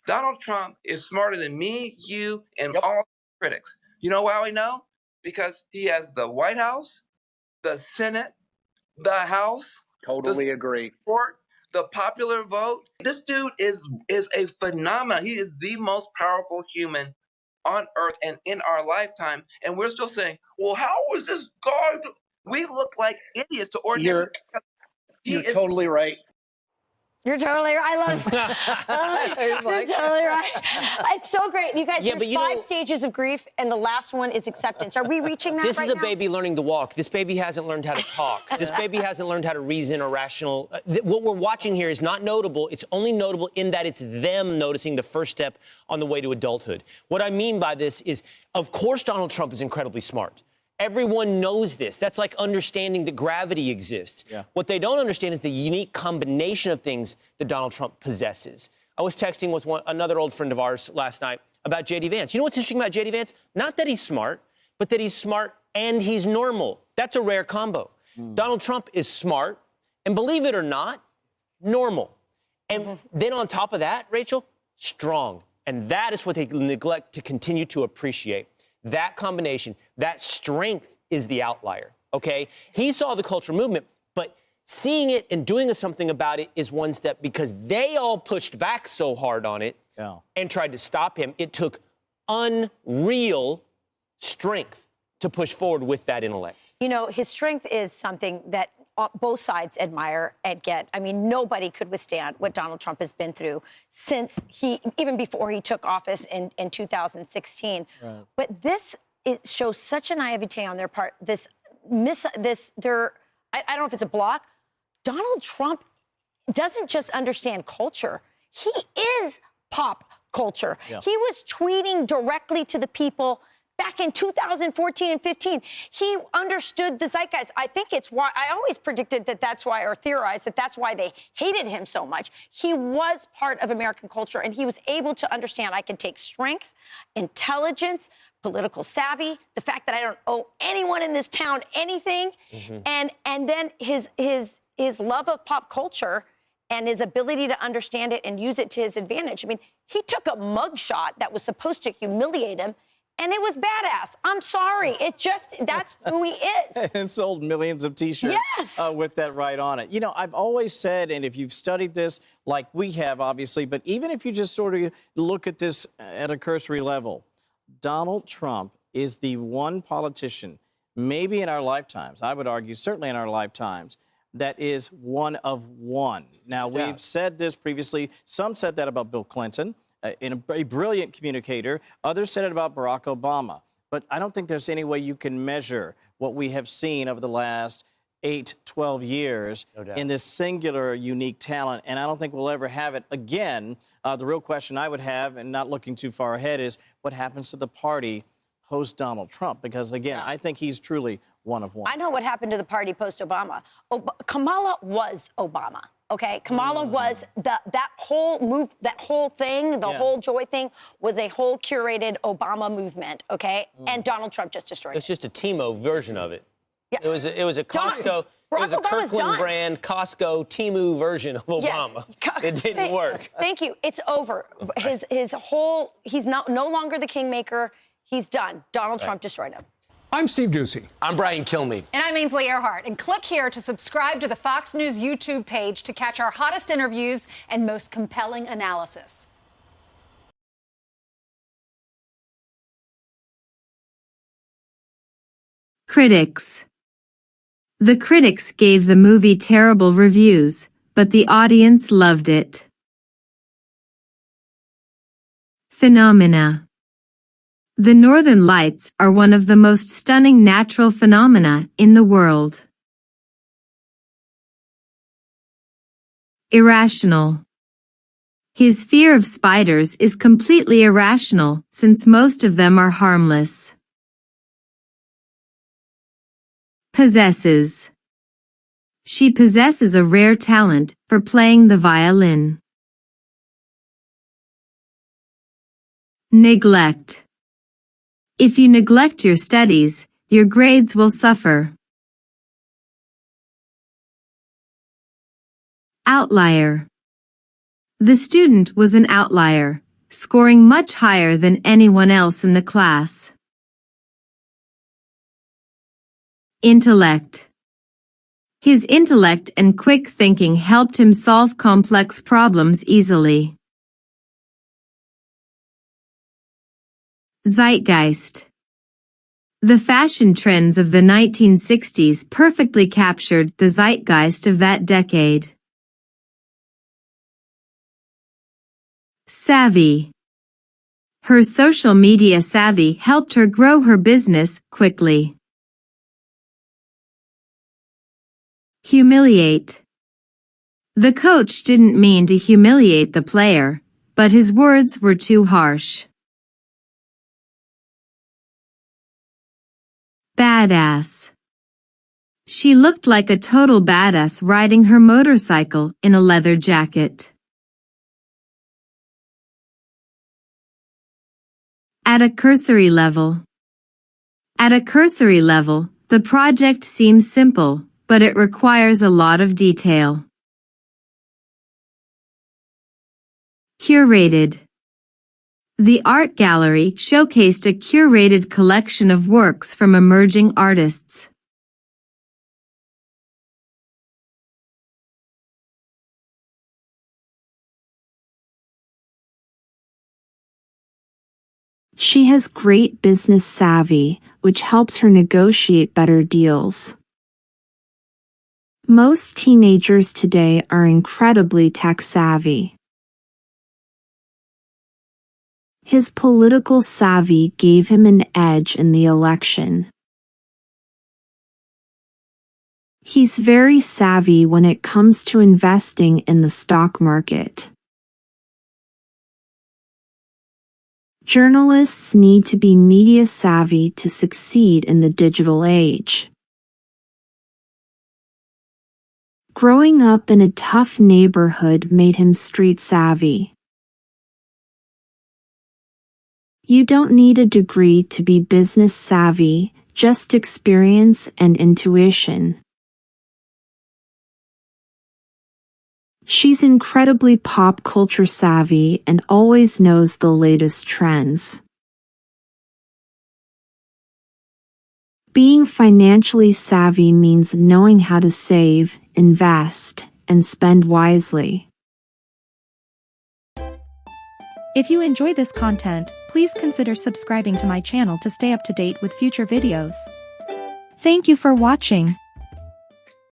Donald Trump is smarter than me, you, and Yep. all critics. You know why we know? Because he has the White House, the Senate, the House, Totally agree. Court, the popular vote. This dude is a phenomenon. He is the most powerful human on earth and in our lifetime. And we're still saying, well, how was this guy? We look like idiots to ordinary people. You're totally right. You're totally right. I love You're totally right. It's so great. You guys, there's 5 stages of grief, and the last one is acceptance. Are we reaching that This right is a now? baby learning to walk. This baby hasn't learned how to talk. This baby hasn't learned how to reason or rational. What we're watching here is not notable. It's only notable in that it's them noticing the first step on the way to adulthood. What I mean by this is, of course, Donald Trump is incredibly smart. Everyone knows this. That's like understanding that gravity exists. Yeah. What they don't understand is the unique combination of things that Donald Trump possesses. I was texting with another old friend of ours last night about J.D. Vance. You know what's interesting about J.D. Vance? Not that he's smart, but that he's smart and he's normal. That's a rare combo. Donald Trump is smart and, believe it or not, normal. And then on top of that, Rachel, strong. And that is what they neglect to continue to appreciate. That combination, that strength is the outlier, okay? He saw the cultural movement, but seeing it and doing something about it is one step, because they all pushed back so hard on it and tried to stop him. It took unreal strength to push forward with that intellect. You know, his strength is something that both sides admire and get. I mean, nobody could withstand what Donald Trump has been through since even before he took office in 2016. Right. But this shows such a naivete on their part. I don't know if it's a block. Donald Trump doesn't just understand culture. He is pop culture. Yeah. He was tweeting directly to the people back in 2014 and 15. He understood the zeitgeist. I think it's why I always predicted that that's why, or theorized that that's why they hated him so much. He was part of American culture, and he was able to understand I can take strength, intelligence, political savvy, the fact that I don't owe anyone in this town anything, and then his love of pop culture and his ability to understand it and use it to his advantage. I mean, he took a mugshot that was supposed to humiliate him, and it was badass. I'm sorry. That's who he is. And sold millions of T-shirts with that right on it. You know, I've always said, and if you've studied this like we have, obviously, but even if you just sort of look at this at a cursory level, Donald Trump is the one politician, maybe in our lifetimes, I would argue, certainly in our lifetimes, that is one of one. Now, we've said this previously. Some said that about Bill Clinton. A brilliant communicator. Others said it about Barack Obama. But I don't think there's any way you can measure what we have seen over the last 8, 12 years in this singular, unique talent. And I don't think we'll ever have it again. The real question I would have, and not looking too far ahead, is what happens to the party post Donald Trump? Because, again, I think he's truly one of one. I know what happened to the party post-Obama. Kamala was Obama. Okay, Kamala was that whole thing, the whole joy thing was a whole curated Obama movement. Okay, and Donald Trump just destroyed it. It's just a Timo version of it. Yeah. It was a Costco. It was a Kirkland brand Costco Temu version of Obama. Yes. It didn't work. Thank you. It's over. He's no longer the kingmaker. He's done. Donald Trump destroyed him. I'm Steve Doocy. I'm Brian Kilmeade. And I'm Ainsley Earhart. And click here to subscribe to the Fox News YouTube page to catch our hottest interviews and most compelling analysis. Critics. The critics gave the movie terrible reviews, but the audience loved it. Phenomena. The Northern Lights are one of the most stunning natural phenomena in the world. Irrational. His fear of spiders is completely irrational, since most of them are harmless. Possesses. She possesses a rare talent for playing the violin. Neglect. If you neglect your studies, your grades will suffer. Outlier. The student was an outlier, scoring much higher than anyone else in the class. Intellect. His intellect and quick thinking helped him solve complex problems easily. Zeitgeist. The fashion trends of the 1960s perfectly captured the zeitgeist of that decade. Savvy. Her social media savvy helped her grow her business quickly. Humiliate. The coach didn't mean to humiliate the player, but his words were too harsh. Badass. She looked like a total badass riding her motorcycle in a leather jacket. At a cursory level. At a cursory level, the project seems simple, but it requires a lot of detail. Curated. The art gallery showcased a curated collection of works from emerging artists. She has great business savvy, which helps her negotiate better deals. Most teenagers today are incredibly tech-savvy. His political savvy gave him an edge in the election. He's very savvy when it comes to investing in the stock market. Journalists need to be media savvy to succeed in the digital age. Growing up in a tough neighborhood made him street savvy. You don't need a degree to be business savvy, just experience and intuition. She's incredibly pop culture savvy and always knows the latest trends. Being financially savvy means knowing how to save, invest, and spend wisely. If you enjoy this content, please consider subscribing to my channel to stay up to date with future videos. Thank you for watching.